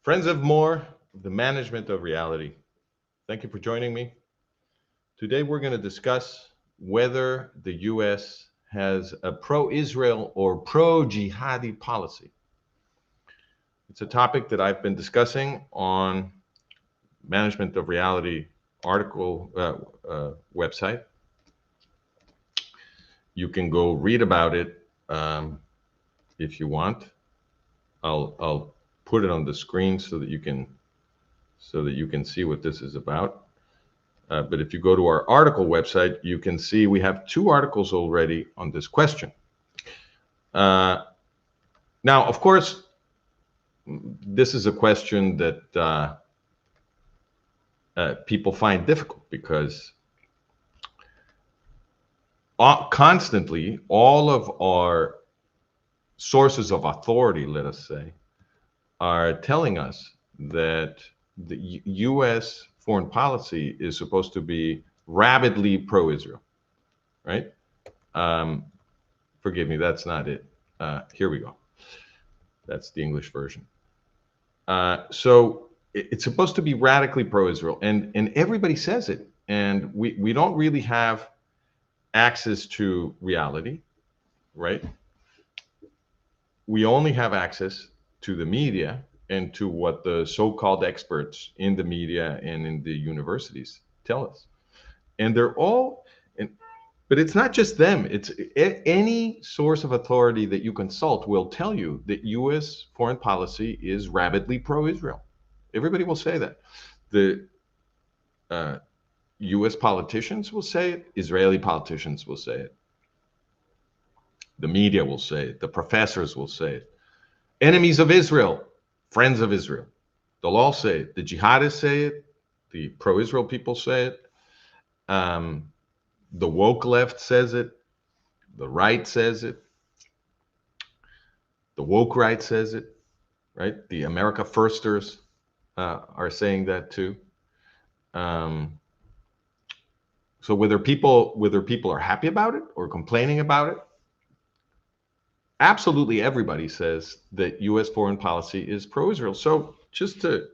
Friends of more, the management of reality. Thank you for joining me. Today we're going to discuss whether the US has a pro-Israel or pro-jihadi policy. It's a topic that I've been discussing on Management of Reality article website. You can go read about it if you want. I'll put it on the screen so that you can see what this is about. But if you go to our article website, you can see we have 2 articles already on this question. Now, of course, this is a question that people find difficult because constantly all of our sources of authority, let us say, are telling us that the U.S. foreign policy is supposed to be rabidly pro-Israel, right? Forgive me, that's not it. Here we go. That's the English version. So it's supposed to be radically pro-Israel, and everybody says it, and we don't really have access to reality, right? We only have access to the media and to what the so-called experts in the media and in the universities tell us. And they're all, but it's not just them. It's any source of authority that you consult will tell you that U.S. foreign policy is rabidly pro-Israel. Everybody will say that. The U.S. politicians will say it. Israeli politicians will say it. The media will say it. The professors will say it. Enemies of Israel, friends of Israel, they'll all say it. The jihadists say it. The pro-Israel people say it. The woke left says it. The right says it. The woke right says it, right? The America Firsters are saying that too. So whether people are happy about it or complaining about it, absolutely everybody says that U.S. foreign policy is pro-Israel. So just to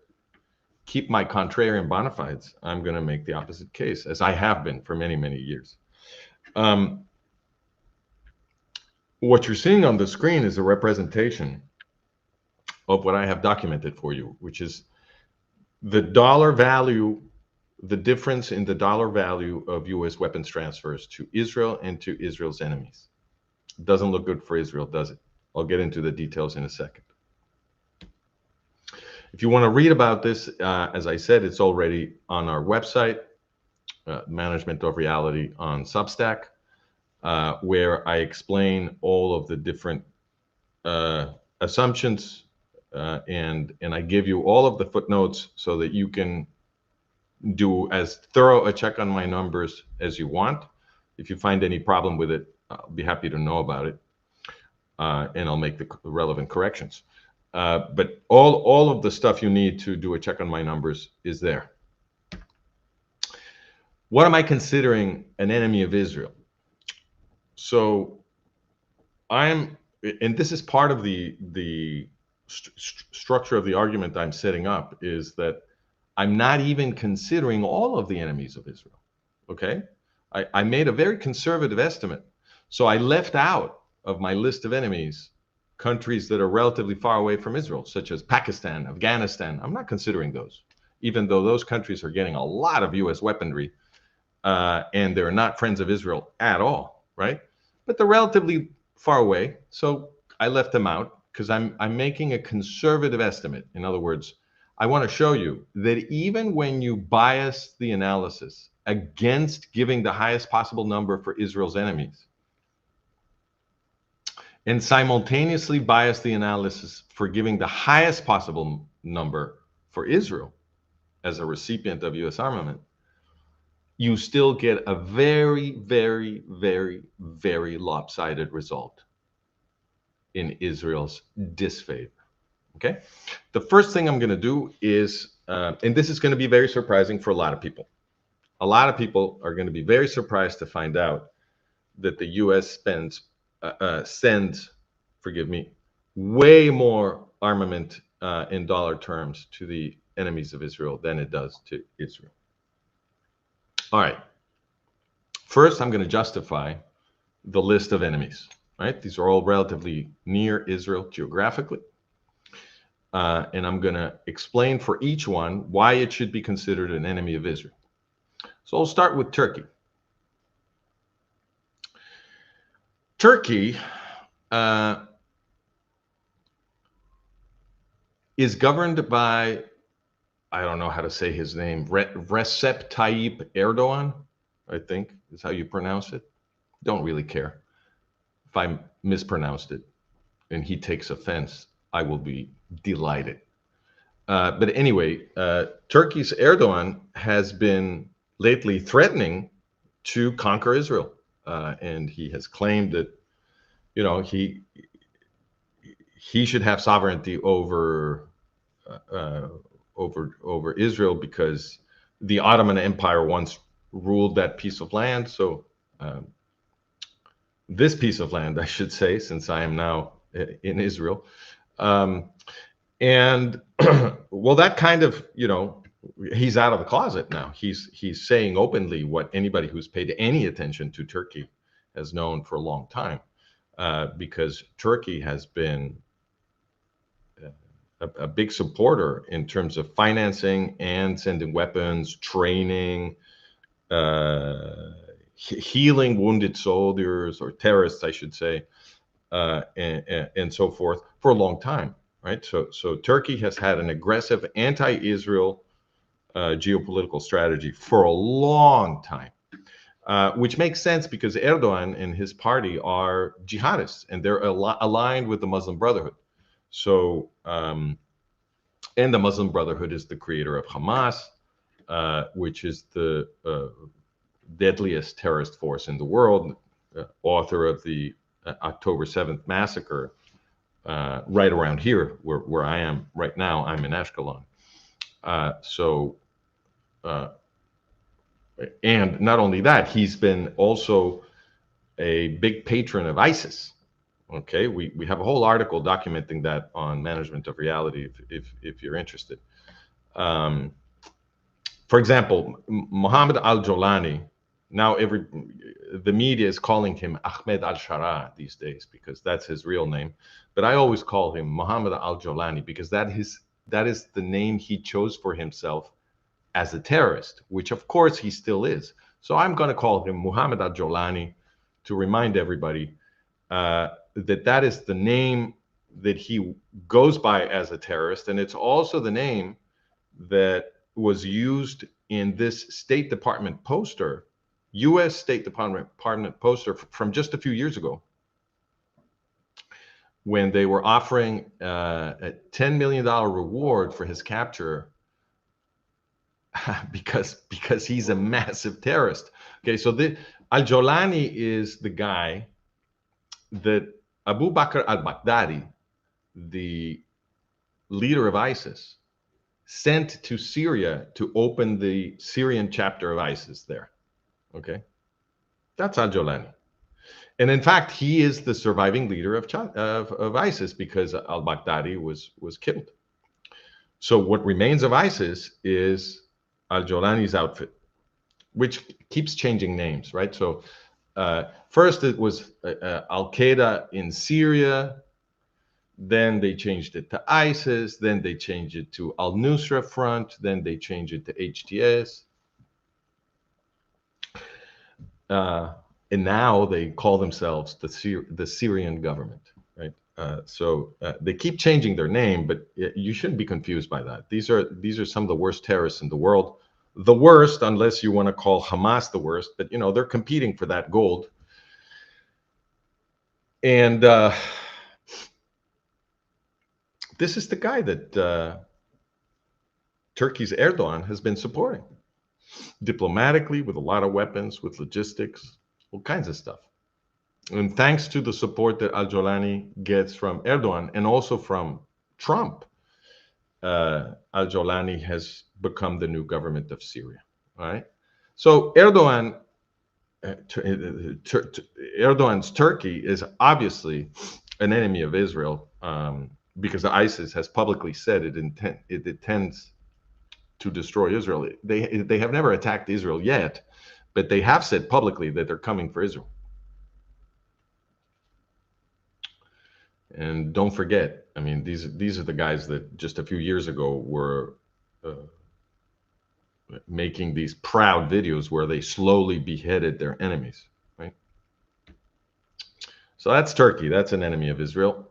keep my contrarian bona fides, I'm going to make the opposite case, as I have been for many, many years. What you're seeing on the screen is a representation of what I have documented for you, which is the dollar value, the difference in the dollar value of U.S. weapons transfers to Israel and to Israel's enemies. It doesn't look good for Israel, does it? I'll get into the details in a second. If you want to read about this, as I said, it's already on our website, Management of Reality on Substack, where I explain all of the different assumptions and I give you all of the footnotes so that you can do as thorough a check on my numbers as you want. If you find any problem with it, I'll be happy to know about it, and I'll make the relevant corrections. But all of the stuff you need to do a check on my numbers is there. What am I considering an enemy of Israel? So and this is part of the structure of the argument I'm setting up, is that I'm not even considering all of the enemies of Israel, okay? I made a very conservative estimate. So I left out of my list of enemies countries that are relatively far away from Israel, such as Pakistan, Afghanistan. I'm not considering those, even though those countries are getting a lot of U.S. weaponry, and they're not friends of Israel at all, right? But they're relatively far away, so I left them out because I'm making a conservative estimate. In other words, I want to show you that even when you bias the analysis against giving the highest possible number for Israel's enemies, and simultaneously bias the analysis for giving the highest possible number for Israel as a recipient of U.S. armament, you still get a very, very, very, very lopsided result in Israel's disfavor. Okay? The first thing I'm going to do is, and this is going to be very surprising for a lot of people. A lot of people are going to be very surprised to find out that the U.S. sends, forgive me, way more armament in dollar terms to the enemies of Israel than it does to Israel. All right. First, I'm going to justify the list of enemies, right? These are all relatively near Israel geographically. And I'm going to explain for each one why it should be considered an enemy of Israel. So I'll start with Turkey. Turkey is governed by, I don't know how to say his name, Recep Tayyip Erdogan, I think is how you pronounce it. Don't really care. If I mispronounced it and he takes offense, I will be delighted. But anyway, Turkey's Erdogan has been lately threatening to conquer Israel. And he has claimed that, you know, he should have sovereignty over Israel because the Ottoman Empire once ruled that piece of land. So this piece of land, I should say, since I am now in Israel. And well, that kind of, you know, he's out of the closet now. He's saying openly what anybody who's paid any attention to Turkey has known for a long time, because Turkey has been a big supporter in terms of financing and sending weapons, training, healing wounded soldiers or terrorists, I should say, and so forth for a long time, right? So Turkey has had an aggressive anti-Israel geopolitical strategy for a long time, which makes sense because Erdogan and his party are jihadists and they're aligned with the Muslim Brotherhood. So, and the Muslim Brotherhood is the creator of Hamas, which is the deadliest terrorist force in the world, author of the October 7th massacre, right around here, where I am right now. I'm in Ashkelon. And not only that, he's been also a big patron of ISIS. Okay, we have a whole article documenting that on Management of Reality, if you're interested. For example, Mohammed al-Jolani, now the media is calling him Ahmed al-Shara these days because that's his real name. But I always call him Mohammed al-Jolani because that is the name he chose for himself as a terrorist, which of course he still is. So I'm going to call him Mohammed al-Jolani to remind everybody that is the name that he goes by as a terrorist. And it's also the name that was used in this State Department poster, U.S. State Department poster from just a few years ago, when they were offering a $10 million reward for his capture because he's a massive terrorist. Okay, so al-Jolani is the guy that Abu Bakr al-Baghdadi, the leader of ISIS, sent to Syria to open the Syrian chapter of ISIS there. Okay, that's al-Jolani. And in fact, he is the surviving leader of ISIS because al-Baghdadi was killed. So what remains of ISIS is al-Jolani's outfit, which keeps changing names, right? So first it was Al-Qaeda in Syria, then they changed it to ISIS, then they changed it to Al-Nusra Front, then they changed it to HTS. And now they call themselves the Syrian government, right? So they keep changing their name, but you shouldn't be confused by that. These are some of the worst terrorists in the world. The worst, unless you want to call Hamas the worst, but you know they're competing for that gold. And this is the guy that Turkey's Erdogan has been supporting diplomatically, with a lot of weapons, with logistics, all kinds of stuff. And thanks to the support that al-Jolani gets from Erdogan and also from Trump, al-Jolani has become the new government of Syria. Right? So Erdogan's Turkey is obviously an enemy of Israel. because ISIS has publicly said it intends to destroy Israel. They have never attacked Israel yet, but they have said publicly that they're coming for Israel. And don't forget, I mean, these are the guys that just a few years ago were making these proud videos where they slowly beheaded their enemies, right? So that's Turkey. That's an enemy of Israel.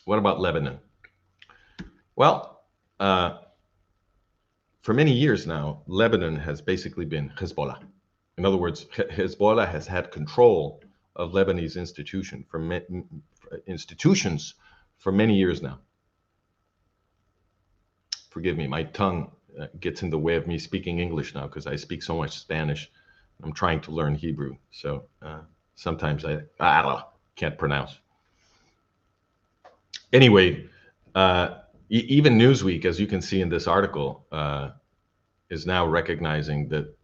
What about Lebanon? Well, for many years now, Lebanon has basically been Hezbollah. In other words, Hezbollah has had control of Lebanese institutions for many years now. Forgive me, my tongue gets in the way of me speaking English now because I speak so much Spanish. I'm trying to learn Hebrew, so sometimes I can't pronounce. Anyway, even Newsweek, as you can see in this article, is now recognizing that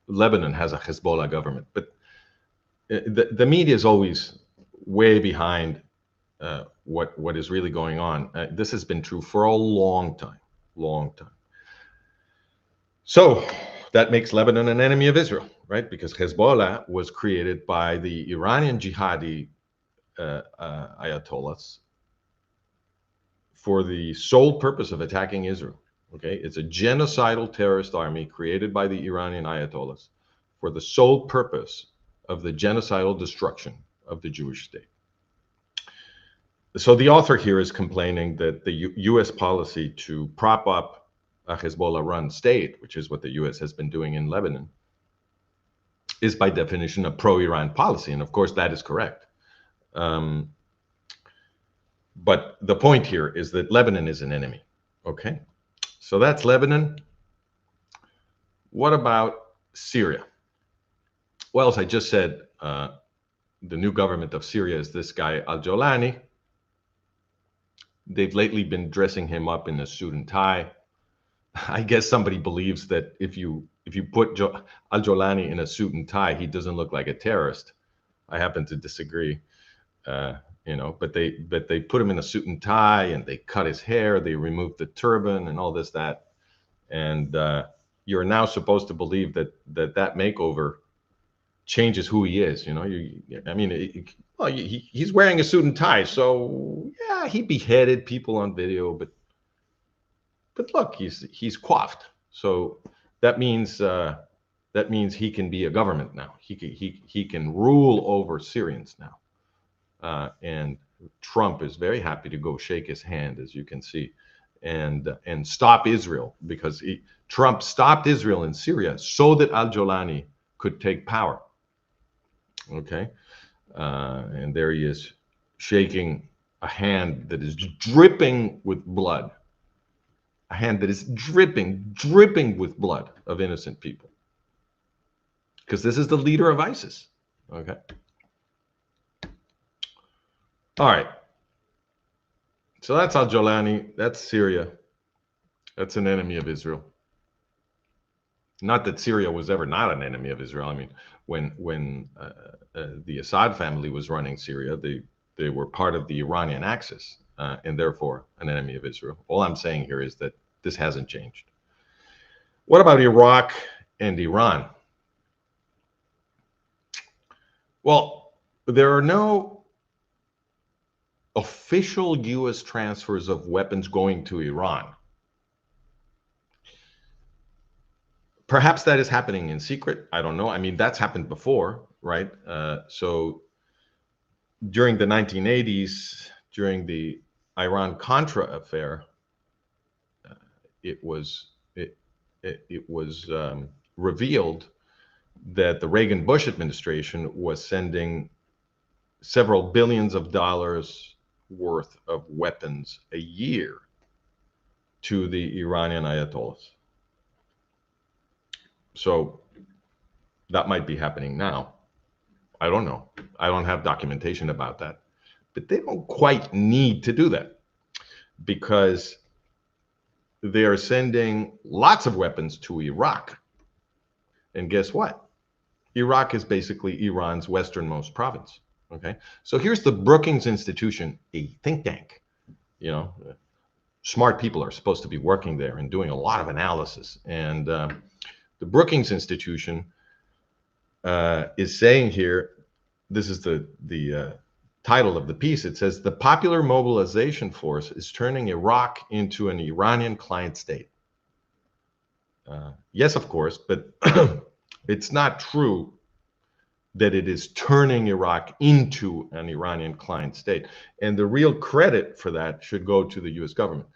Lebanon has a Hezbollah government. But the media is always way behind what is really going on. This has been true for a long time. So that makes Lebanon an enemy of Israel, right? Because Hezbollah was created by the Iranian jihadi ayatollahs for the sole purpose of attacking Israel. Okay, it's a genocidal terrorist army created by the Iranian ayatollahs for the sole purpose of the genocidal destruction of the Jewish state. So the author here is complaining that the U.S. policy to prop up a Hezbollah-run state, which is what the U.S. has been doing in Lebanon, is by definition a pro-Iran policy, and of course that is correct. But the point here is that Lebanon is an enemy. Okay, so that's Lebanon. What about Syria? Well, as I just said, the new government of Syria is this guy al-Jolani. They've lately been dressing him up in a suit and tie. I guess somebody believes that if you put al-Jolani in a suit and tie, he doesn't look like a terrorist. I happen to disagree. But they put him in a suit and tie, and they cut his hair, they removed the turban and all this, that. And you're now supposed to believe that makeover changes who he is. He's wearing a suit and tie, so yeah, he beheaded people on video, but look, he's coiffed, so that means he can be a government now. He can rule over Syrians now, and Trump is very happy to go shake his hand, as you can see, and stop Israel, because Trump stopped Israel in Syria so that al-Jolani could take power. Okay, and there he is shaking a hand that is dripping with blood, a hand that is dripping with blood of innocent people, because this is the leader of ISIS. Okay, all right, so that's al-Jolani, that's Syria, that's an enemy of Israel. Not that Syria was ever not an enemy of Israel. I mean, when the Assad family was running Syria, they were part of the Iranian axis, and therefore an enemy of Israel. All I'm saying here is that this hasn't changed. What about Iraq and Iran? Well, there are no official U.S. transfers of weapons going to Iran. Perhaps that is happening in secret. I don't know. I mean, that's happened before, right? So during the 1980s, during the Iran-Contra affair, it was revealed that the Reagan-Bush administration was sending several billions of dollars worth of weapons a year to the Iranian ayatollahs. So that might be happening now. I don't know. I don't have documentation about that. But they don't quite need to do that, because they are sending lots of weapons to Iraq. And guess what? Iraq is basically Iran's westernmost province. Okay, so here's the Brookings Institution, a think tank. You know, smart people are supposed to be working there and doing a lot of analysis. And the Brookings Institution is saying here, this is the title of the piece. It says the Popular Mobilization Force is turning Iraq into an Iranian client state. Yes, of course, but it's not true that it is turning Iraq into an Iranian client state. And the real credit for that should go to the US government.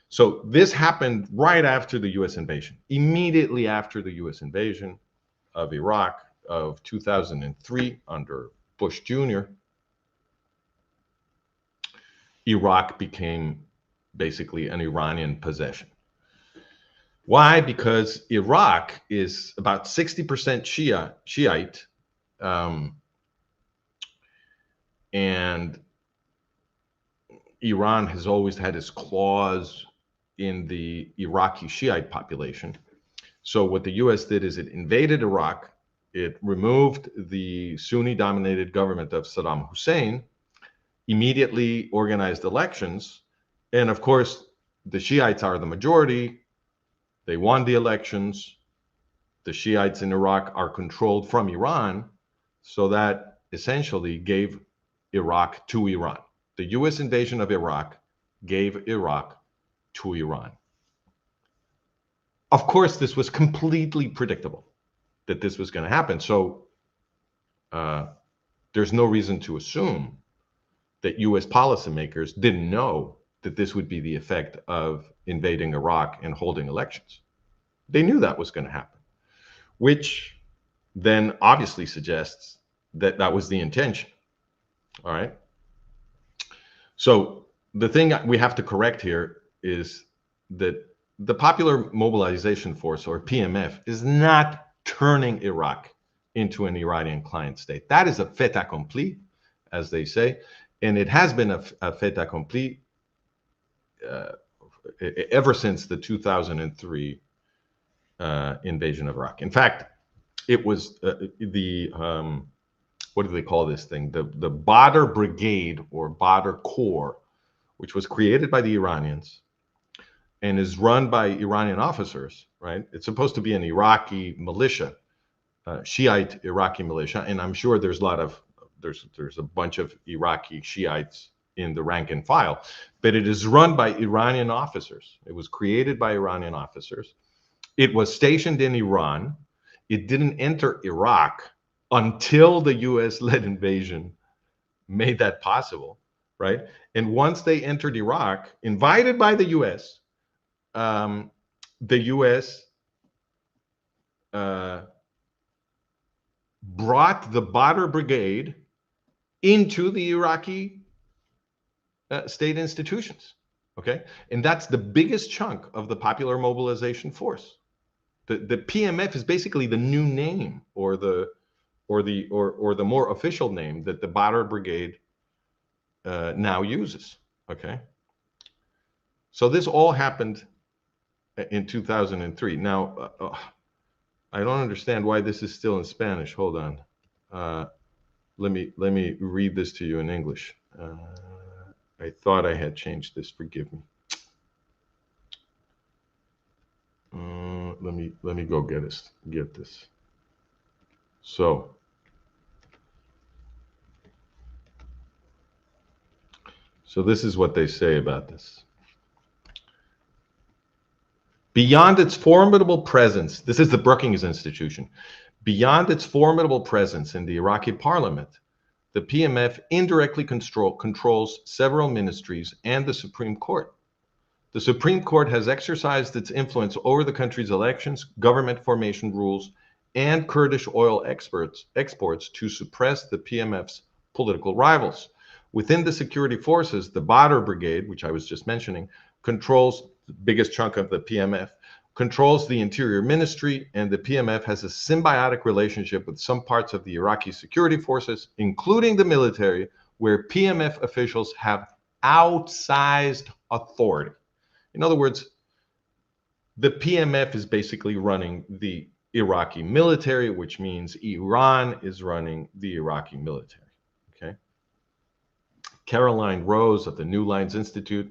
So this happened right after the US invasion. Immediately after the US invasion of Iraq of 2003 under Bush Jr., Iraq became basically an Iranian possession. Why? Because Iraq is about 60% Shiite, and Iran has always had its claws in the Iraqi Shiite population. So what the US did is it invaded Iraq, it removed the Sunni-dominated government of Saddam Hussein, immediately organized elections, and of course, the Shiites are the majority. They won the elections. The Shiites in Iraq are controlled from Iran, so that essentially gave Iraq to Iran. The US invasion of Iraq gave Iraq to Iran. Of course, this was completely predictable that this was going to happen. So there's no reason to assume that US policymakers didn't know that this would be the effect of invading Iraq and holding elections. They knew that was going to happen, which then obviously suggests that that was the intention. All right. So the thing we have to correct here is that the Popular Mobilization Force, or PMF, is not turning Iraq into an Iranian client state. That is a fait accompli, as they say, and it has been a fait accompli ever since the 2003 invasion of Iraq. In fact, it was what do they call this thing? The Badr Brigade or Badr Corps, which was created by the Iranians and is run by Iranian officers, right? It's supposed to be an Iraqi militia, Shiite Iraqi militia, and I'm sure there's a bunch of Iraqi Shiites in the rank and file, but it is run by Iranian officers. It was created by Iranian officers. It was stationed in Iran. It didn't enter Iraq until the US-led invasion made that possible, right? And once they entered Iraq, invited by the US, the US brought the Badr Brigade into the Iraqi state institutions, okay? And that's the biggest chunk of the Popular Mobilization Force. The PMF is basically the new name or the more official name that the Badr Brigade now uses, okay? So this all happened in 2003. Now, I don't understand why this is still in Spanish. Hold on. Let me read this to you in English. I thought I had changed this. Forgive me. Let me go get this. So this is what they say about this. Beyond its formidable presence, this is the Brookings Institution. Beyond its formidable presence in the Iraqi parliament, the PMF indirectly controls several ministries and the Supreme Court. The Supreme Court has exercised its influence over the country's elections, government formation rules, and Kurdish oil exports to suppress the PMF's political rivals. Within the security forces, the Badr Brigade, which I was just mentioning, controls the biggest chunk of the PMF, controls the Interior Ministry, and the PMF has a symbiotic relationship with some parts of the Iraqi security forces, including the military, where PMF officials have outsized authority. In other words, the PMF is basically running the Iraqi military, which means Iran is running the Iraqi military, okay? Caroline Rose of the New Lines Institute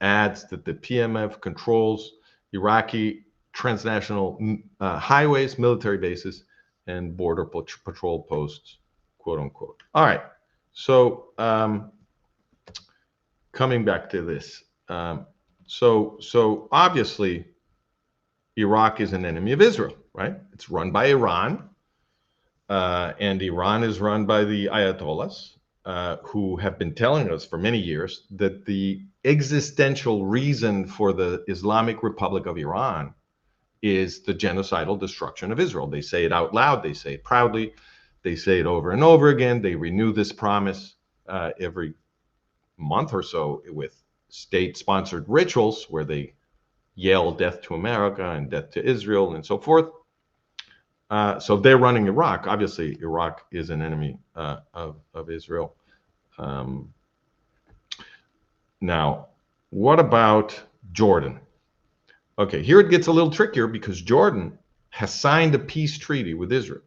adds that the PMF controls Iraqi transnational highways, military bases, and border patrol posts, quote unquote. All right. So coming back to this. So obviously, Iraq is an enemy of Israel, right? It's run by Iran, and Iran is run by the Ayatollahs, who have been telling us for many years that the existential reason for the Islamic Republic of Iran is the genocidal destruction of Israel. They say it out loud, they say it proudly, they say it over and over again. They renew this promise every month or so with state-sponsored rituals where they yell death to America and death to Israel and so forth. So they're running Iraq. Obviously, Iraq is an enemy of Israel. Now, what about Jordan? Okay, here it gets a little trickier because Jordan has signed a peace treaty with Israel.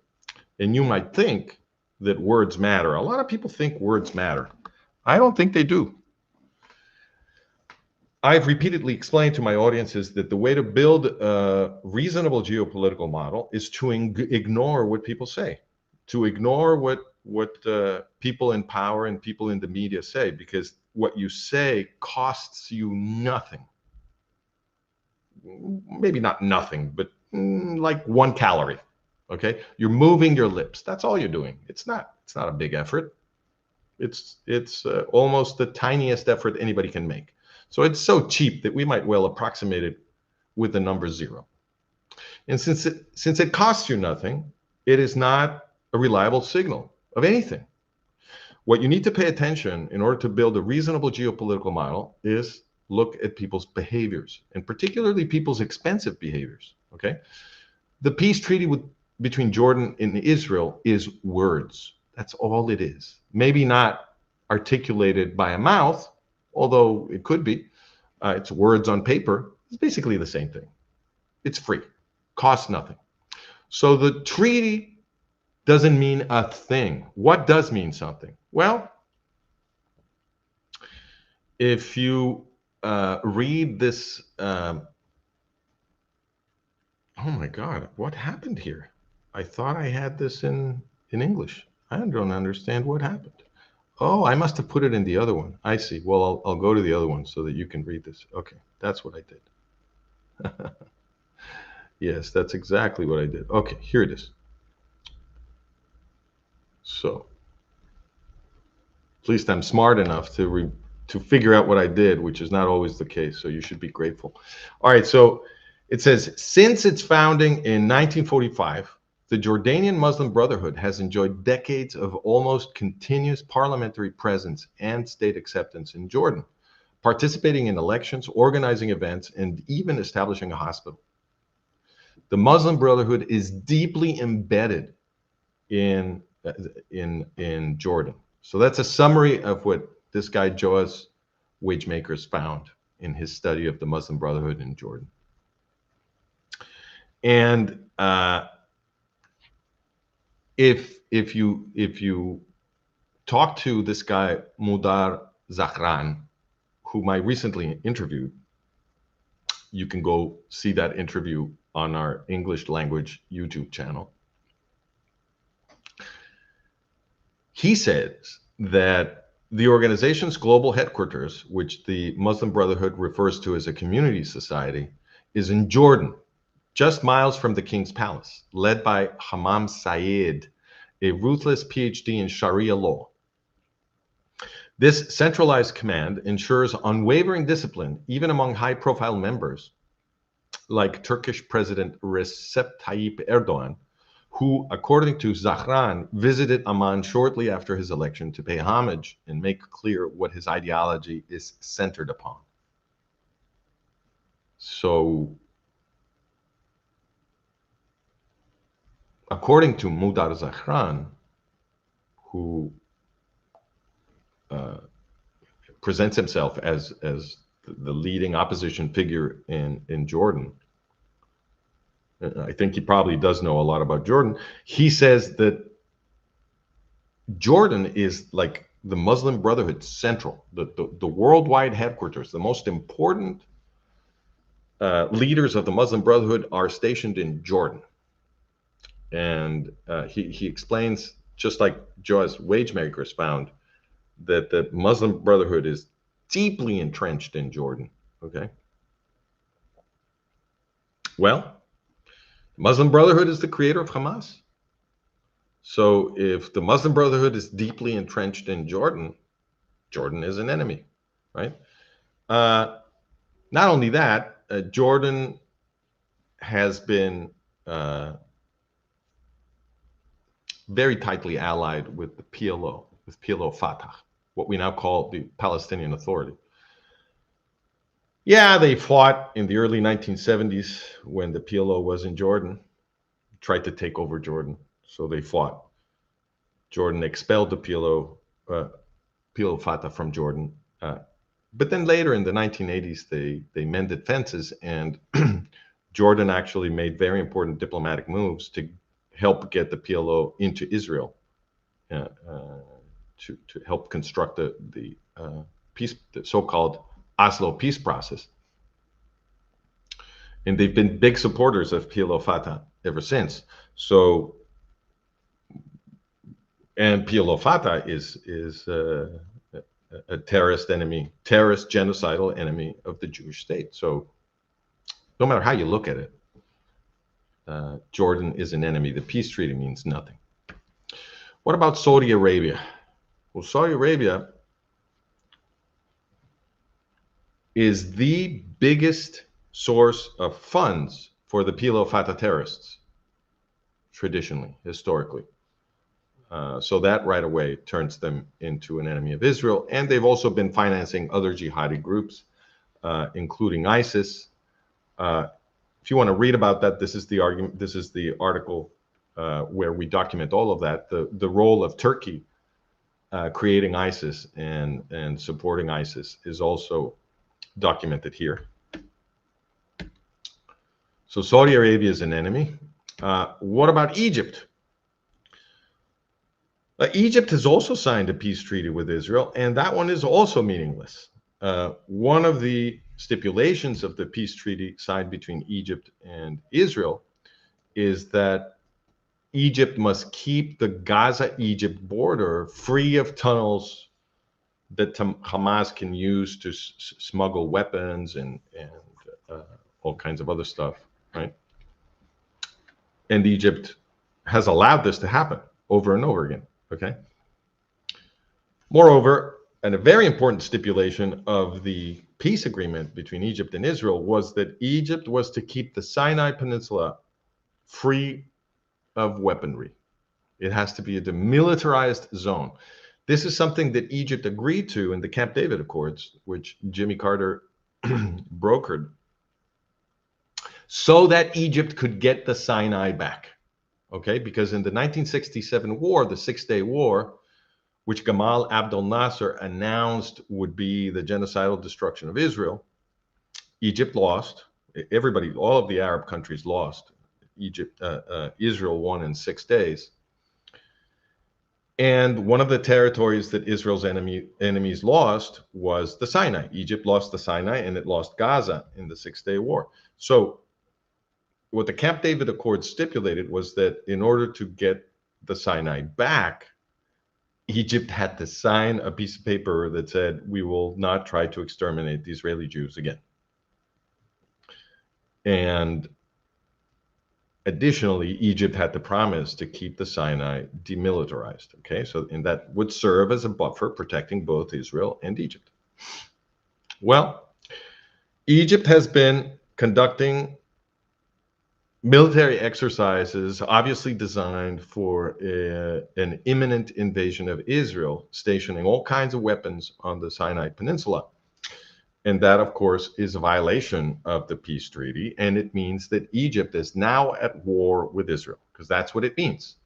And you might think that words matter. A lot of people think words matter. I don't think they do. I've repeatedly explained to my audiences that the way to build a reasonable geopolitical model is to ignore what people say, to ignore what people in power and people in the media say, because what you say costs you nothing. Maybe not nothing, but like 1 calorie. Okay, you're moving your lips. That's all you're doing. It's not a big effort. It's almost the tiniest effort anybody can make. So it's so cheap that we might well approximate it with the number 0. And since it costs you nothing, it is not a reliable signal of anything. What you need to pay attention in order to build a reasonable geopolitical model is look at people's behaviors, and particularly people's expensive behaviors. Okay, the peace treaty between Jordan and Israel is words. That's all it is. Maybe not articulated by a mouth, although it could be. It's words on paper. It's basically the same thing. It's free, costs nothing. So the treaty doesn't mean a thing. What does mean something? Well, if you read this, oh my God, what happened here? I thought I had this in English. I don't understand what happened. Oh, I must have put it in the other one. I see. Well, I'll go to the other one so that you can read this. Okay, that's what I did. Yes, that's exactly what I did. Okay, here it is. So, at least I'm smart enough to figure out what I did, which is not always the case. So you should be grateful. All right, so it says, since its founding in 1945, the Jordanian Muslim Brotherhood has enjoyed decades of almost continuous parliamentary presence and state acceptance in Jordan, participating in elections, organizing events, and even establishing a hospital. The Muslim Brotherhood is deeply embedded in Jordan. So that's a summary of what this guy Joas Wagemakers found in his study of the Muslim Brotherhood in Jordan. And if you talk to this guy Mudar Zahran, whom I recently interviewed, you can go see that interview on our English language YouTube channel. He says that the organization's global headquarters, which the Muslim Brotherhood refers to as a community society, is in Jordan, just miles from the King's Palace, led by Hammam Sayed, a ruthless PhD in Sharia law. This centralized command ensures unwavering discipline, even among high-profile members, like Turkish President Recep Tayyip Erdogan, who, according to Zahran, visited Amman shortly after his election to pay homage and make clear what his ideology is centered upon. So, according to Mudar Zahran, who presents himself as the leading opposition figure in Jordan, I think he probably does know a lot about Jordan. He says that Jordan is like the Muslim Brotherhood Central, the worldwide headquarters, the most important leaders of the Muslim Brotherhood are stationed in Jordan. And he explains, just like Joe's Wagemakers found, that the Muslim Brotherhood is deeply entrenched in Jordan. Okay. Well, Muslim Brotherhood is the creator of Hamas. So if the Muslim Brotherhood is deeply entrenched in Jordan, Jordan is an enemy, right? Not only that, Jordan has been very tightly allied with the PLO, with PLO Fatah, what we now call the Palestinian Authority. Yeah, they fought in the early 1970s when the PLO was in Jordan, tried to take over Jordan. So they fought. Jordan expelled the PLO Fatah from Jordan. But then later in the 1980s, they mended fences, and Jordan actually made very important diplomatic moves to help get the PLO into Israel, to help construct the peace, the so-called Oslo peace process. And they've been big supporters of PLO Fatah ever since. So, and PLO Fatah is a terrorist enemy, terrorist genocidal enemy of the Jewish state. So no matter how you look at it, Jordan is an enemy. The peace treaty means nothing. What about Saudi Arabia? Well, Saudi Arabia is the biggest source of funds for the PLO Fatah terrorists, traditionally, historically. So that right away turns them into an enemy of Israel. And they've also been financing other jihadi groups, including ISIS. If you want to read about that, this is the argument. This is the article where we document all of that. The role of Turkey creating ISIS and supporting ISIS is also documented here. So Saudi Arabia is an enemy. What about Egypt? Egypt has also signed a peace treaty with Israel, and that one is also meaningless. One of the stipulations of the peace treaty signed between Egypt and Israel is that Egypt must keep the Gaza-Egypt border free of tunnels that Hamas can use to smuggle weapons and all kinds of other stuff, right? And Egypt has allowed this to happen over and over again, okay? Moreover, and a very important stipulation of the peace agreement between Egypt and Israel was that Egypt was to keep the Sinai Peninsula free of weaponry. It has to be a demilitarized zone. This is something that Egypt agreed to in the Camp David Accords, which Jimmy Carter brokered, so that Egypt could get the Sinai back. Okay, because in the 1967 war, the Six-Day War, which Gamal Abdel Nasser announced would be the genocidal destruction of Israel, Egypt lost. Everybody, all of the Arab countries lost. Israel won in 6 days. And one of the territories that Israel's enemies lost was the Sinai. Egypt lost the Sinai, and it lost Gaza in the Six-Day War. So what the Camp David Accords stipulated was that in order to get the Sinai back, Egypt had to sign a piece of paper that said, we will not try to exterminate the Israeli Jews again. And additionally, Egypt had to promise to keep the Sinai demilitarized. Okay, so and that would serve as a buffer protecting both Israel and Egypt. Well, Egypt has been conducting military exercises, obviously designed for an imminent invasion of Israel, stationing all kinds of weapons on the Sinai Peninsula. And that, of course, is a violation of the peace treaty. And it means that Egypt is now at war with Israel, because that's what it means.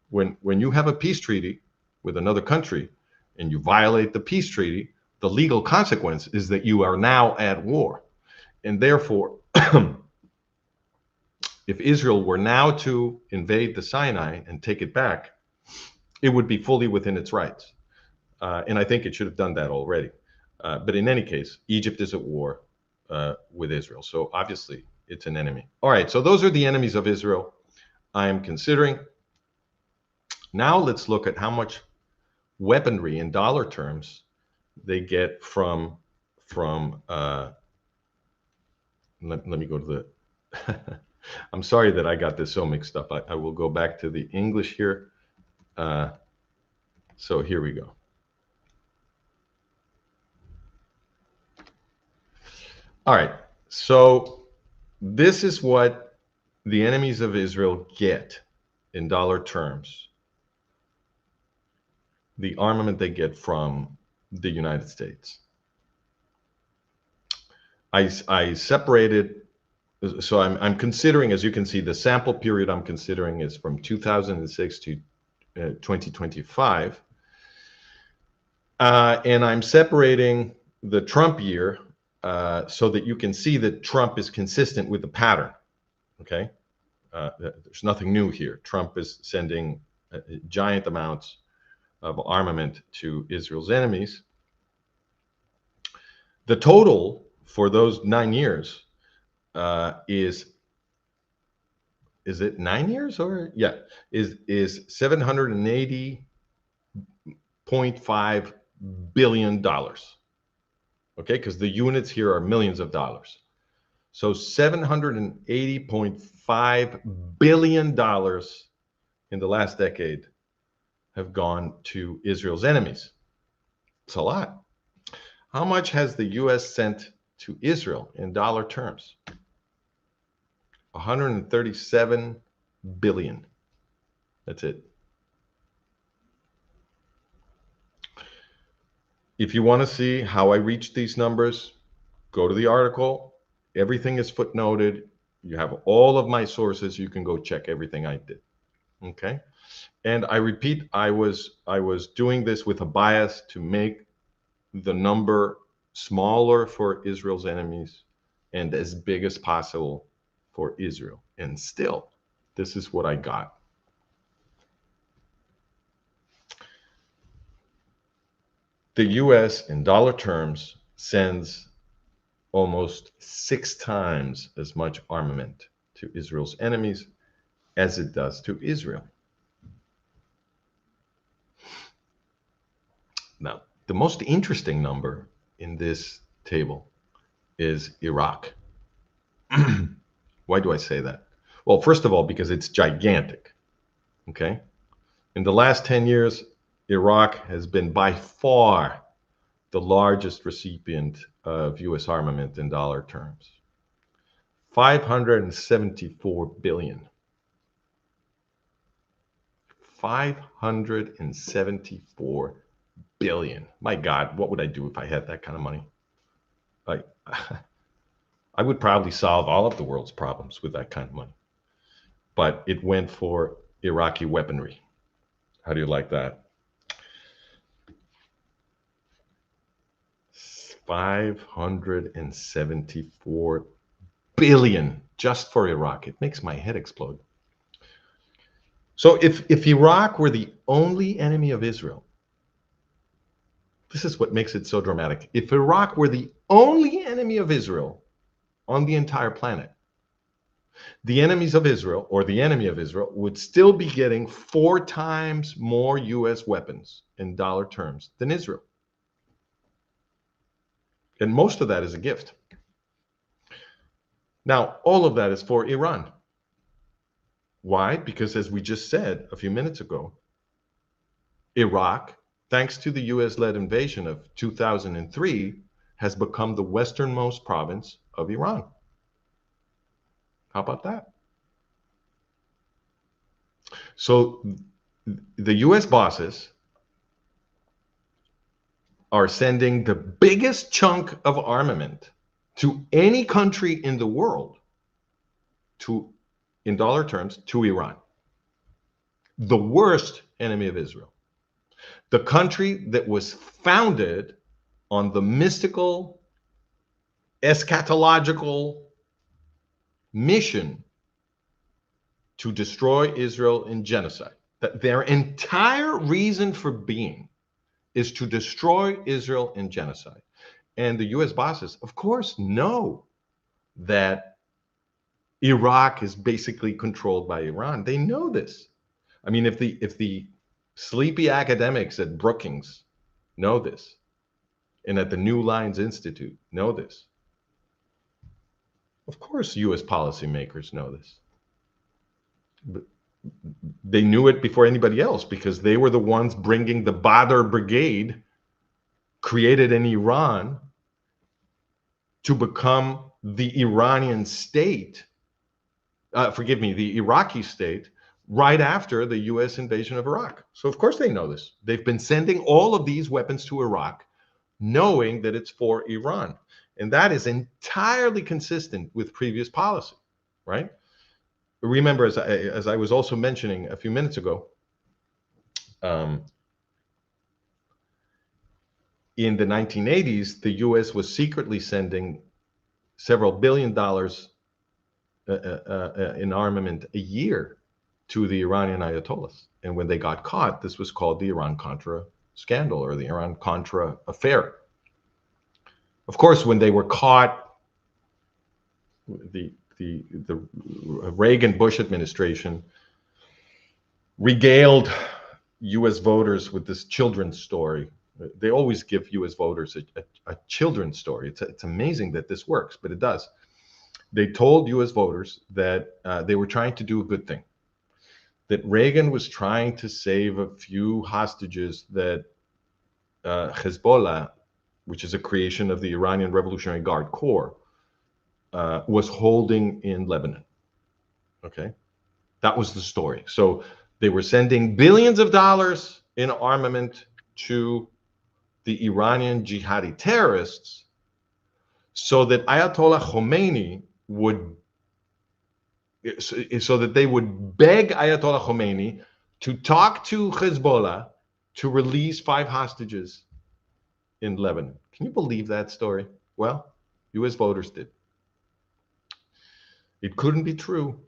When you have a peace treaty with another country and you violate the peace treaty, the legal consequence is that you are now at war. And therefore, if Israel were now to invade the Sinai and take it back, it would be fully within its rights. And I think it should have done that already. But in any case, Egypt is at war with Israel. So obviously, it's an enemy. All right, so those are the enemies of Israel I am considering. Now let's look at how much weaponry in dollar terms they get from let me go to the I'm sorry that I got this so mixed up. I will go back to the English here. So here we go. All right, so this is what the enemies of Israel get in dollar terms. The armament they get from the United States. I separated, so I'm considering, as you can see, the sample period I'm considering is from 2006 to 2025. And I'm separating the Trump year so that you can see that Trump is consistent with the pattern, okay? There's nothing new here. Trump is sending giant amounts of armament to Israel's enemies. The total for those 9 years is it 9 years or yeah, is $780.5 billion. Okay, because the units here are millions of dollars. So $780.5 billion in the last decade have gone to Israel's enemies. It's a lot. How much has the US sent to Israel in dollar terms? 137 billion. That's it. If you want to see how I reached these numbers, go to the article. Everything is footnoted. You have all of my sources. You can go check everything I did. Okay. And I repeat, I was doing this with a bias to make the number smaller for Israel's enemies and as big as possible for Israel. And still, this is what I got. The US in dollar terms sends almost 6 times as much armament to Israel's enemies as it does to Israel. Now, the most interesting number in this table is Iraq. Why do I say that? Well, first of all, because it's gigantic. Okay. In the last 10 years, Iraq has been by far the largest recipient of US armament in dollar terms. 574 billion. 574 billion. My God, what would I do if I had that kind of money? I would probably solve all of the world's problems with that kind of money. But it went for Iraqi weaponry. How do you like that? 574 billion just for Iraq. It makes my head explode. So if Iraq were the only enemy of Israel, this is what makes it so dramatic. If Iraq were the only enemy of Israel on the entire planet, the enemies of Israel, or the enemy of Israel, would still be getting 4 times more US weapons in dollar terms than Israel. And most of that is a gift. Now, all of that is for Iran. Why? Because as we just said a few minutes ago, Iraq, thanks to the US-led invasion of 2003, has become the westernmost province of Iran. How about that? So the US bosses are sending the biggest chunk of armament to any country in the world, in dollar terms, to Iran. The worst enemy of Israel. The country that was founded on the mystical, eschatological mission to destroy Israel in genocide. That their entire reason for being is to destroy Israel in genocide. And the US bosses, of course, know that Iraq is basically controlled by Iran. They know this. I mean, if the sleepy academics at Brookings know this, and at the New Lines Institute know this, of course US policymakers know this. But they knew it before anybody else because they were the ones bringing the Badr Brigade, created in Iran, to become the Iranian state, the Iraqi state, right after the US invasion of Iraq. So of course they know this. They've been sending all of these weapons to Iraq, knowing that it's for Iran. And that is entirely consistent with previous policy, right? Remember, as I was also mentioning a few minutes ago, in the 1980s, the US was secretly sending several $billion in armament a year to the Iranian Ayatollahs. And when they got caught, this was called the Iran-Contra scandal, or the Iran-Contra affair. Of course, when they were caught, the Reagan-Bush administration regaled US voters with this children's story. They always give US voters a children's story. It's amazing that this works, but it does. They told US voters that they were trying to do a good thing, that Reagan was trying to save a few hostages that Hezbollah, which is a creation of the Iranian Revolutionary Guard Corps, was holding in Lebanon. Okay, that was the story. So they were sending billions of dollars in armament to the Iranian jihadi terrorists so that Ayatollah Khomeini would, so that they would beg Ayatollah Khomeini to talk to Hezbollah to release 5 hostages in Lebanon. Can you believe that story? Well, US voters did. It couldn't be true.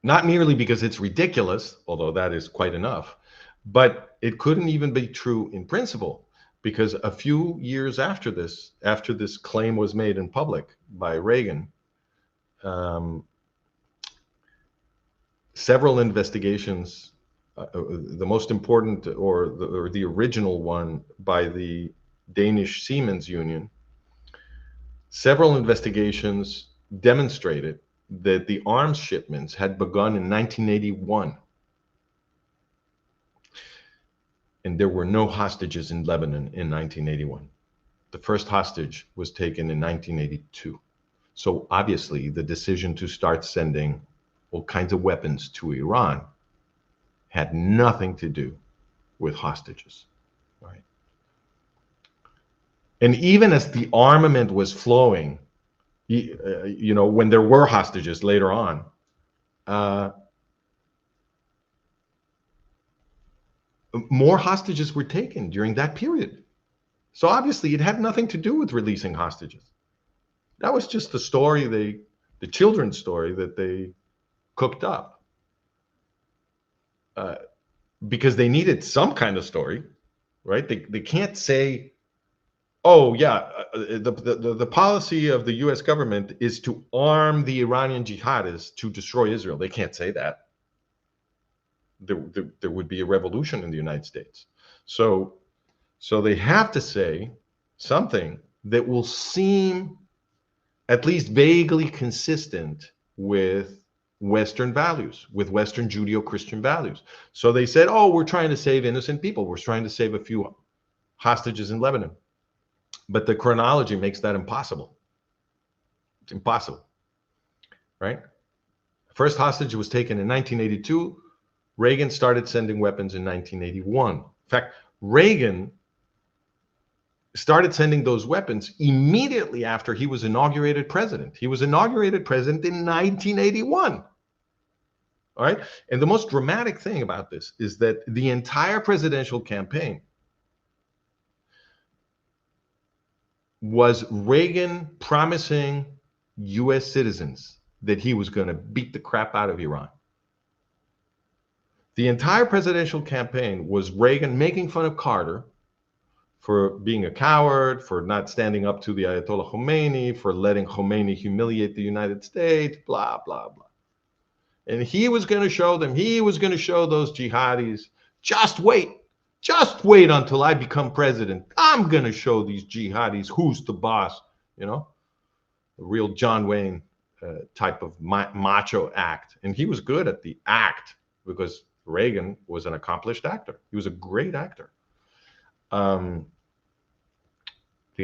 Not merely because it's ridiculous, although that is quite enough, but it couldn't even be true in principle, because a few years after this claim was made in public by Reagan, several investigations, the most important, or the original one, by the Danish Seamen's Union, several investigations demonstrated that the arms shipments had begun in 1981, and there were no hostages in Lebanon in 1981. The first hostage was taken in 1982. So obviously the decision to start sending all kinds of weapons to Iran had nothing to do with hostages, right? And even as the armament was flowing, when there were hostages later on, more hostages were taken during that period. So obviously it had nothing to do with releasing hostages. That was just the story, the children's story that they cooked up, because they needed some kind of story, right? They can't say, oh yeah, the policy of the US government is to arm the Iranian jihadists to destroy Israel. They can't say that. There would be a revolution in the United States. So they have to say something that will seem at least vaguely consistent with Western values, with Western Judeo-Christian values. So they said, oh, we're trying to save innocent people. We're trying to save a few hostages in Lebanon. But the chronology makes that impossible. It's impossible, right? First hostage was taken in 1982. Reagan started sending weapons in 1981. In fact, Reagan started sending those weapons immediately after he was inaugurated president. He was inaugurated president in 1981. All right. And the most dramatic thing about this is that the entire presidential campaign was Reagan promising US citizens that he was going to beat the crap out of Iran. The entire presidential campaign was Reagan making fun of Carter for being a coward, for not standing up to the Ayatollah Khomeini, for letting Khomeini humiliate the United States, blah, blah, blah. And he was going to show them, he was going to show those jihadis, just wait until I become president. I'm going to show these jihadis who's the boss, you know, a real John Wayne type of macho act. And he was good at the act because Reagan was an accomplished actor. He was a great actor. The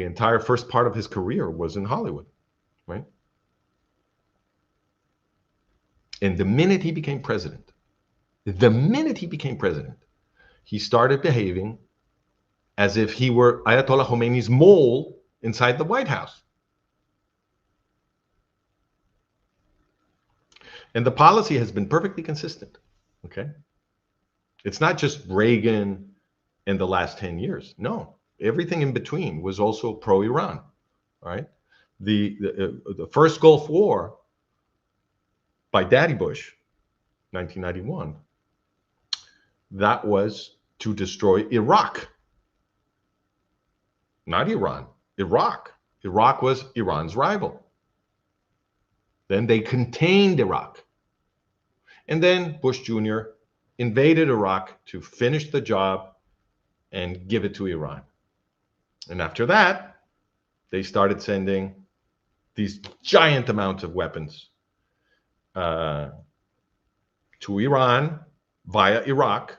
entire first part of his career was in Hollywood, right? And the minute he became president, he started behaving as if he were Ayatollah Khomeini's mole inside the White House. And the policy has been perfectly consistent, okay? It's not just Reagan in the last 10 years. No, everything in between was also pro-Iran, right? The first Gulf War by Daddy Bush, 1991, that was to destroy Iraq, not Iran, Iraq. Iraq was Iran's rival. Then they contained Iraq. And then Bush Jr. invaded Iraq to finish the job and give it to Iran. And after that, they started sending these giant amounts of weapons to Iran via Iraq,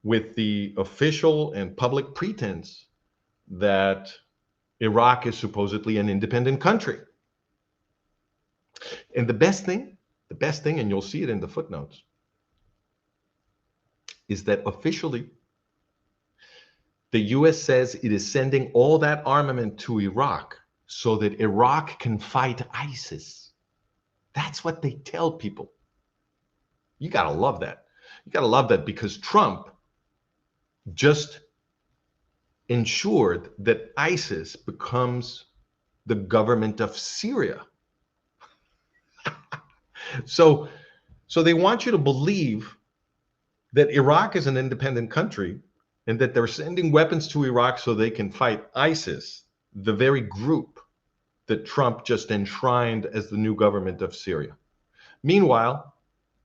with the official and public pretense that Iraq is supposedly an independent country. And the best thing, and you'll see it in the footnotes, is that officially the US says it is sending all that armament to Iraq so that Iraq can fight ISIS. That's what they tell people. You gotta love that. You gotta love that, because Trump just ensured that ISIS becomes the government of Syria. So they want you to believe that Iraq is an independent country and that they're sending weapons to Iraq so they can fight ISIS, the very group that Trump just enshrined as the new government of Syria. Meanwhile,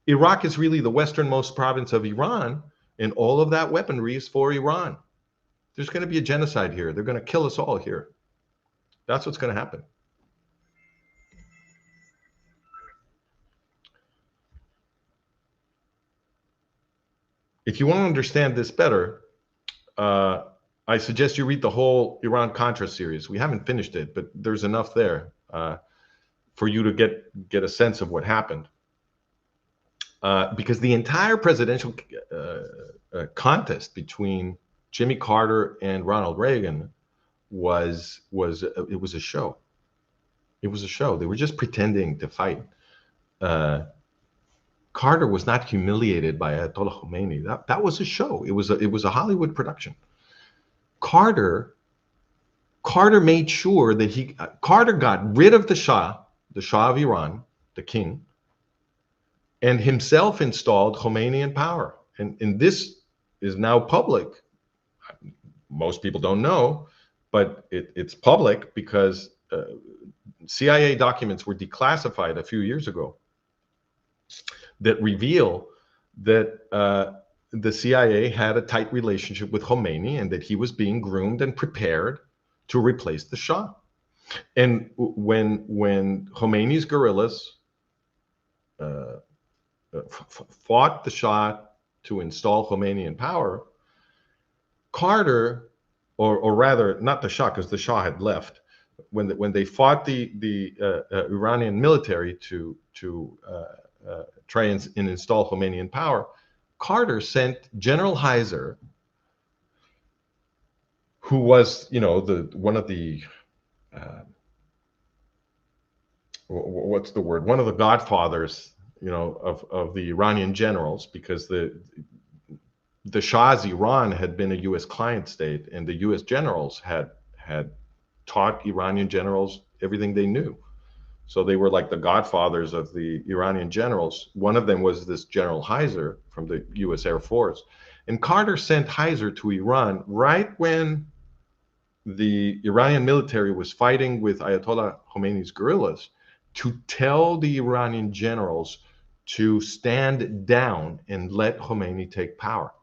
Iraq is really the westernmost province of Iran, and all of that weaponry is for Iran. There's going to be a genocide here. They're going to kill us all here. That's what's going to happen. If you want to understand this better, I suggest you read the whole Iran-Contra series. We haven't finished it, but there's enough there for you to get a sense of what happened. Because the entire presidential contest between Jimmy Carter and Ronald Reagan was a show. It was a show. They were just pretending to fight. Carter was not humiliated by Ayatollah Khomeini. That was a show. It was a Hollywood production. Carter made sure that Carter got rid of the Shah of Iran, the king, and himself installed Khomeini in power. And this is now public. Most people don't know, but it's public because CIA documents were declassified a few years ago that reveal that the CIA had a tight relationship with Khomeini and that he was being groomed and prepared to replace the Shah. And when Khomeini's guerrillas fought the Shah to install Khomeini in power, Carter, or rather not the Shah, because the Shah had left, when they fought the Iranian military to try and install Khomeini in power, Carter sent General Heiser, who was, one of the one of the godfathers, of the Iranian generals, because the Shah's Iran had been a U.S. client state, and the U.S. generals had taught Iranian generals everything they knew. So they were like the godfathers of the Iranian generals. One of them was this General Heiser from the US Air Force. And Carter sent Heiser to Iran right when the Iranian military was fighting with Ayatollah Khomeini's guerrillas to tell the Iranian generals to stand down and let Khomeini take power.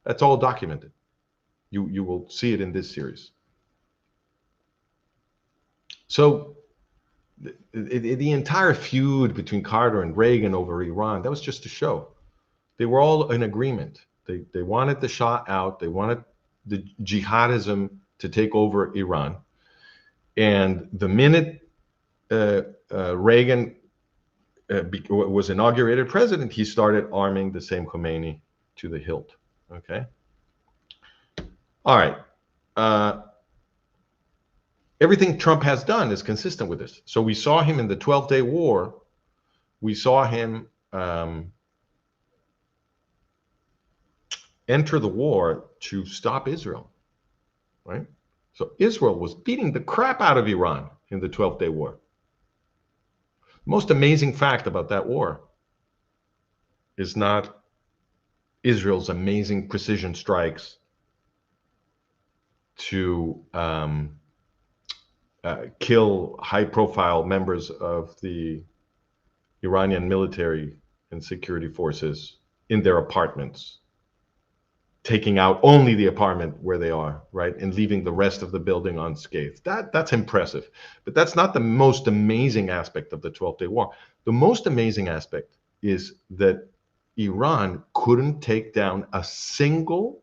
That's all documented. You will see it in this series. So the entire feud between Carter and Reagan over Iran, that was just a show. They were all in agreement. They wanted the Shah out. They wanted the jihadism to take over Iran. And the minute Reagan was inaugurated president, he started arming the same Khomeini to the hilt. Okay. All right. Everything Trump has done is consistent with this. So we saw him in the 12-day war. We saw him enter the war to stop Israel, right? So Israel was beating the crap out of Iran in the 12-day war. Most amazing fact about that war is not Israel's amazing precision strikes to kill high-profile members of the Iranian military and security forces in their apartments, taking out only the apartment where they are, right, and leaving the rest of the building unscathed. That's impressive, but that's not the most amazing aspect of the 12-day war. The most amazing aspect is that Iran couldn't take down a single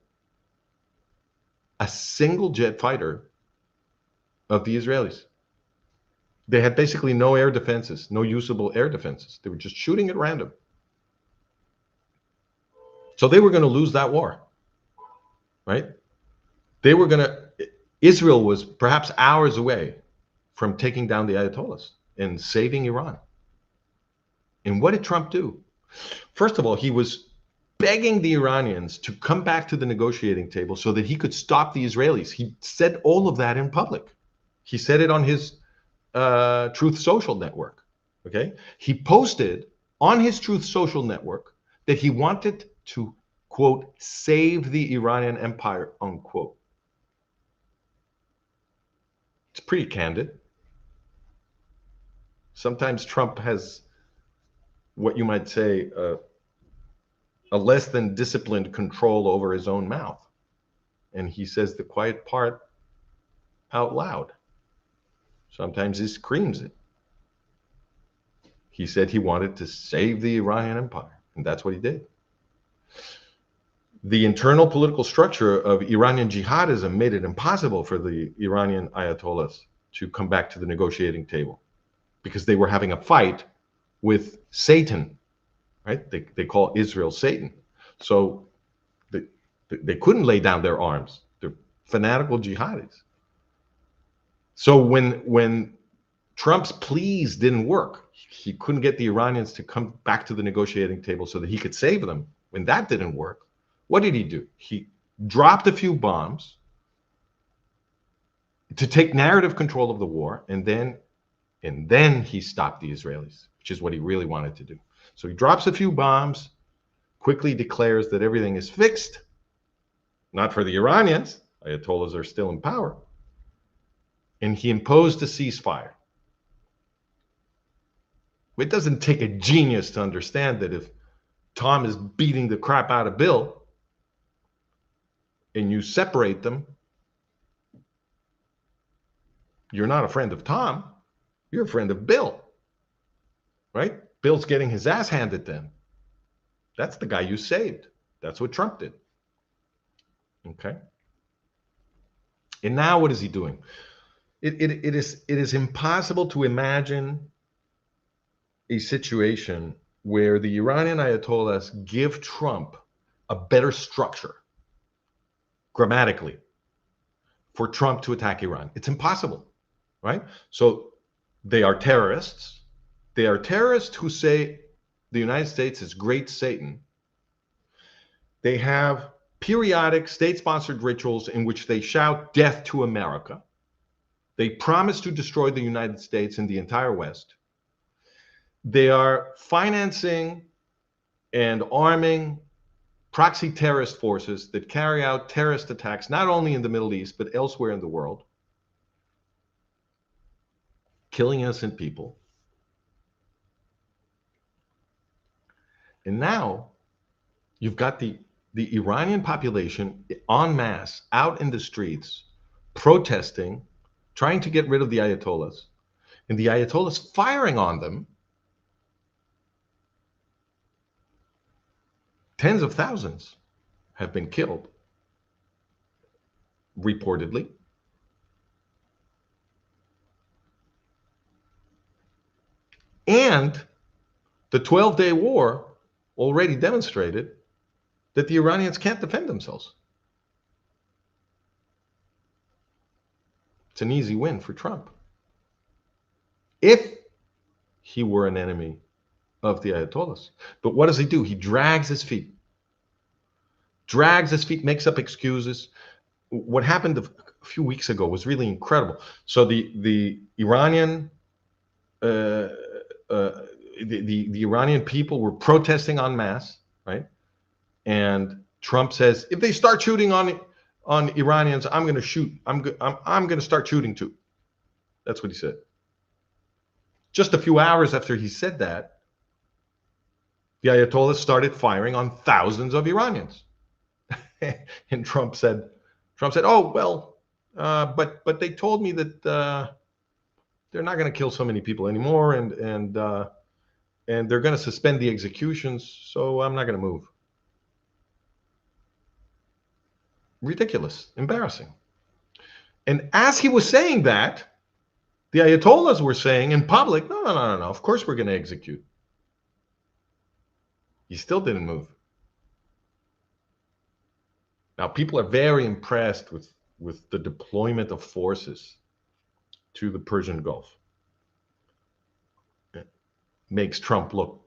jet fighter of the Israelis. They had basically no air defenses, no usable air defenses. They were just shooting at random. So they were going to lose that war, right? Israel was perhaps hours away from taking down the Ayatollahs and saving Iran. And what did Trump do? First of all, he was begging the Iranians to come back to the negotiating table so that he could stop the Israelis. He said all of that in public. He said it on his Truth Social network. Okay, he posted on his Truth Social network that he wanted to, quote, save the Iranian empire, unquote. It's pretty candid. Sometimes Trump has what you might say a less than disciplined control over his own mouth, and he says the quiet part out loud. Sometimes he screams it. He said he wanted to save the Iranian empire, and that's what he did. The internal political structure of Iranian jihadism made it impossible for the Iranian Ayatollahs to come back to the negotiating table because they were having a fight with Satan, right? They call Israel Satan. So they couldn't lay down their arms. They're fanatical jihadis. So when Trump's pleas didn't work, he couldn't get the Iranians to come back to the negotiating table so that he could save them. When that didn't work, what did he do? He dropped a few bombs to take narrative control of the war, and then he stopped the Israelis, which is what he really wanted to do. So he drops a few bombs, quickly declares that everything is fixed, not for the Iranians. Ayatollahs are still in power. And he imposed a ceasefire. It doesn't take a genius to understand that if Tom is beating the crap out of Bill and you separate them, you're not a friend of Tom, you're a friend of Bill, right? Bill's getting his ass handed to him. That's the guy you saved. That's what Trump did. Okay. And now what is he doing? It is impossible to imagine a situation where the Iranian Ayatollahs give Trump a better structure grammatically for Trump to attack Iran. It's impossible, right? So they are terrorists. They are terrorists who say the United States is great Satan. They have periodic state-sponsored rituals in which they shout death to America. They promised to destroy the United States and the entire West. They are financing and arming proxy terrorist forces that carry out terrorist attacks, not only in the Middle East, but elsewhere in the world, killing innocent people. And now you've got the Iranian population en masse out in the streets, protesting, trying to get rid of the Ayatollahs, and the Ayatollahs firing on them. Tens of thousands have been killed, reportedly. And the 12-day war already demonstrated that the Iranians can't defend themselves. It's an easy win for Trump. If he were an enemy of the Ayatollahs. But what does he do? He drags his feet. Makes up excuses. What happened a few weeks ago was really incredible. So the Iranian the Iranian people were protesting en masse, right? And Trump says, if they start shooting on Iranians, I'm going to shoot. I'm going to start shooting too. That's what he said. Just a few hours after he said that, the Ayatollahs started firing on thousands of Iranians. And Trump said, oh, well, but they told me that they're not going to kill so many people anymore, and they're going to suspend the executions, so I'm not going to move. Ridiculous, embarrassing. And as he was saying that, the Ayatollahs were saying in public, no, of course we're going to execute. He still didn't move. Now, people are very impressed with the deployment of forces to the Persian Gulf. It makes Trump look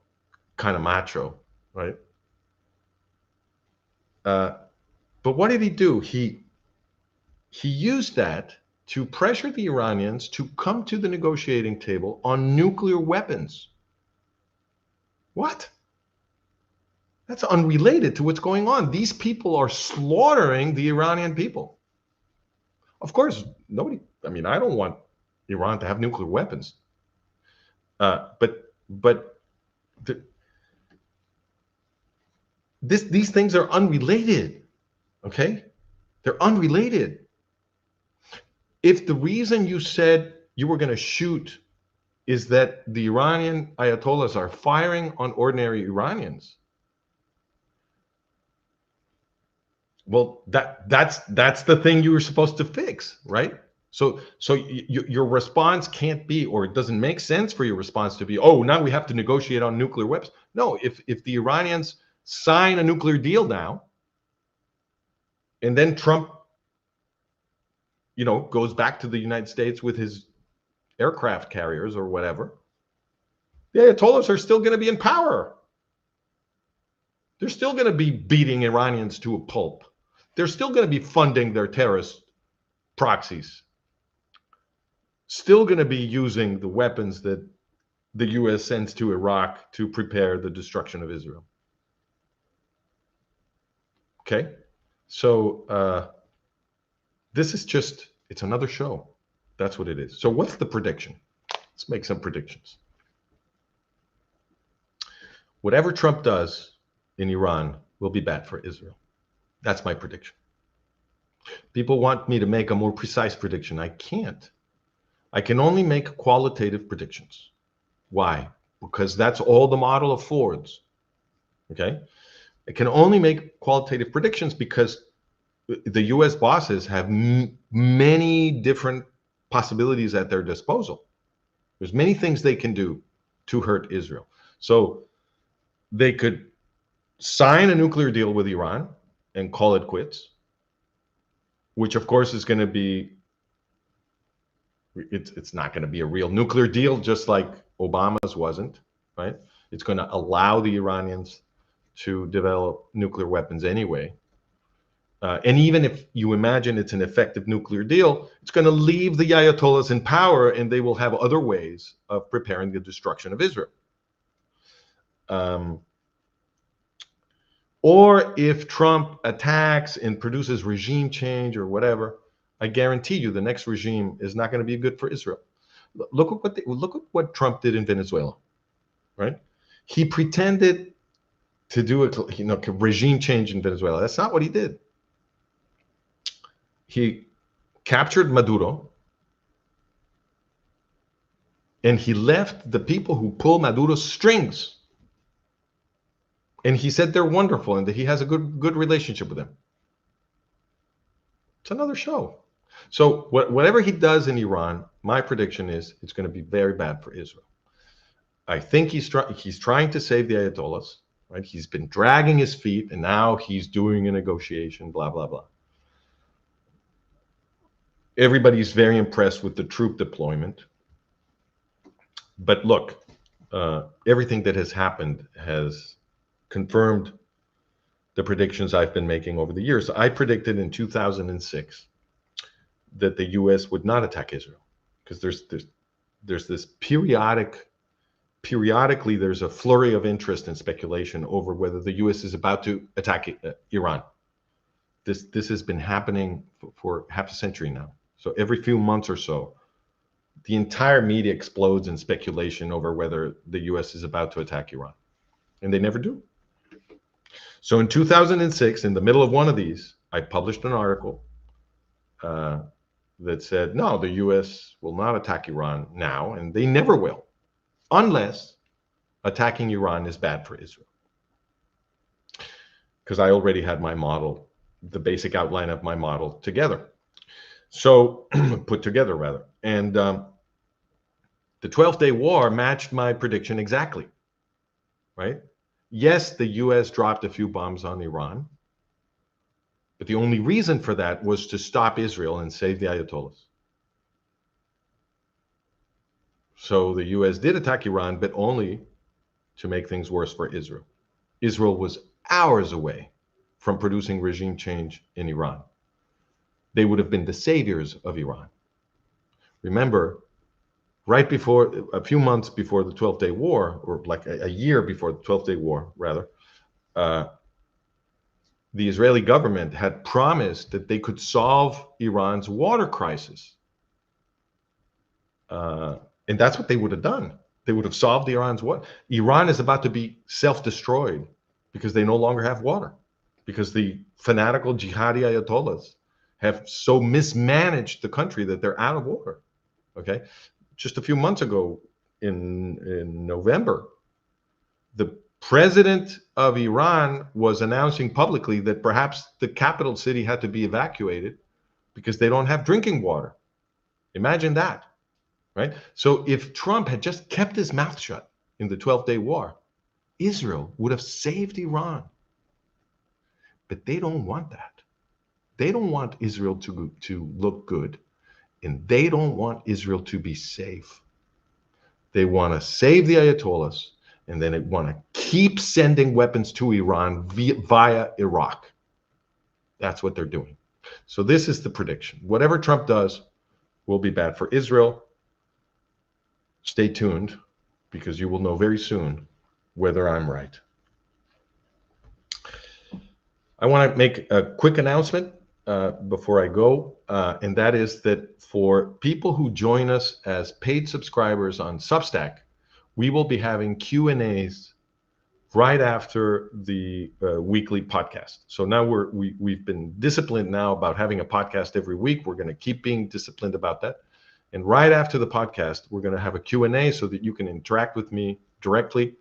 kind of macho, right? But what did he do? He used that to pressure the Iranians to come to the negotiating table on nuclear weapons. What? That's unrelated to what's going on. These people are slaughtering the Iranian people. Of course, nobody, I mean, I don't want Iran to have nuclear weapons. These things are unrelated, okay? They're unrelated. If the reason you said you were going to shoot is that the Iranian Ayatollahs are firing on ordinary Iranians, well, that's the thing you were supposed to fix, right? So your response can't be, or it doesn't make sense for your response to be, oh, now we have to negotiate on nuclear weapons. No, if the Iranians sign a nuclear deal now, and then Trump, goes back to the United States with his aircraft carriers or whatever, the Ayatollahs are still going to be in power. They're still going to be beating Iranians to a pulp. They're still going to be funding their terrorist proxies. Still going to be using the weapons that the U.S. sends to Iraq to prepare the destruction of Israel. Okay? So this is just, it's another show. That's what it is. So what's the prediction? Let's make some predictions. Whatever Trump does in Iran will be bad for Israel. That's my prediction. People want me to make a more precise prediction. I can't. I can only make qualitative predictions. Why? Because that's all the model affords. Okay? I can only make qualitative predictions because the U.S. bosses have many different possibilities at their disposal. There's many things they can do to hurt Israel. So they could sign a nuclear deal with Iran and call it quits, which of course is going to be, it's not going to be a real nuclear deal, just like Obama's wasn't, right? It's going to allow the Iranians to develop nuclear weapons anyway. And even if you imagine it's an effective nuclear deal, it's going to leave the Ayatollahs in power, and they will have other ways of preparing the destruction of Israel. Or if Trump attacks and produces regime change or whatever, I guarantee you the next regime is not going to be good for Israel. Look at what Trump did in Venezuela, right? He pretended to do a regime change in Venezuela. That's not what he did. He captured Maduro, and he left the people who pull Maduro's strings. And he said they're wonderful and that he has a good relationship with them. It's another show. So whatever he does in Iran, my prediction is it's going to be very bad for Israel. I think he's trying to save the Ayatollahs, right? He's been dragging his feet, and now he's doing a negotiation, blah, blah, blah. Everybody's very impressed with the troop deployment. But look, everything that has happened has confirmed the predictions I've been making over the years. I predicted in 2006 that the U.S. would not attack Israel, because there's this periodically there's a flurry of interest and speculation over whether the U.S. is about to attack Iran. This has been happening for half a century now. So every few months or so, the entire media explodes in speculation over whether the U.S. is about to attack Iran, and they never do. So in 2006, in the middle of one of these, I published an article that said, no, the U.S. will not attack Iran now, and they never will, unless attacking Iran is bad for Israel. Because I already had my model, the basic outline of my model together. So, put together rather. And the 12th Day War matched my prediction exactly, right? Yes, the U.S. dropped a few bombs on Iran, but the only reason for that was to stop Israel and save the Ayatollahs. So the U.S. did attack Iran, but only to make things worse for Israel. Israel was hours away from producing regime change in Iran. They would have been the saviors of Iran. Remember, right before, a few months before the 12th Day War, or like a year before the 12th Day War, rather, the Israeli government had promised that they could solve Iran's water crisis. And that's what they would have done. They would have solved Iran's water. Iran is about to be self-destroyed because they no longer have water, because the fanatical jihadi ayatollahs have so mismanaged the country that they're out of water. Okay, just a few months ago, in November, the president of Iran was announcing publicly that perhaps the capital city had to be evacuated because they don't have drinking water. Imagine that, right? So if Trump had just kept his mouth shut in the 12th Day War, Israel would have saved Iran. But they don't want that. They don't want Israel to look good, and they don't want Israel to be safe. They want to save the Ayatollahs, and then they want to keep sending weapons to Iran via Iraq. That's what they're doing. So this is the prediction. Whatever Trump does will be bad for Israel. Stay tuned, because you will know very soon whether I'm right. I want to make a quick announcement before I go, and that is that for people who join us as paid subscribers on Substack, we will be having Q&As right after the weekly podcast. So now we've been disciplined now about having a podcast every week. We're going to keep being disciplined about that. And right after the podcast, we're going to have a Q&A so that you can interact with me directly.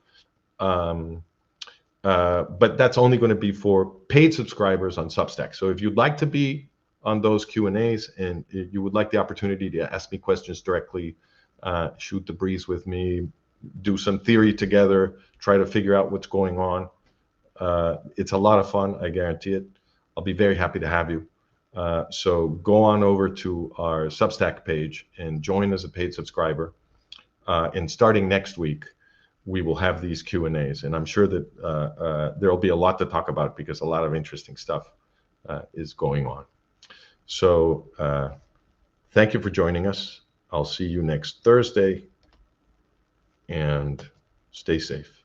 But that's only going to be for paid subscribers on Substack. So if you'd like to be on those Q&As and you would like the opportunity to ask me questions directly, shoot the breeze with me, do some theory together, try to figure out what's going on. It's a lot of fun, I guarantee it. I'll be very happy to have you. So go on over to our Substack page and join as a paid subscriber. And starting next week, we will have these Q&As, and I'm sure that there will be a lot to talk about because a lot of interesting stuff is going on. So thank you for joining us. I'll see you next Thursday, and stay safe.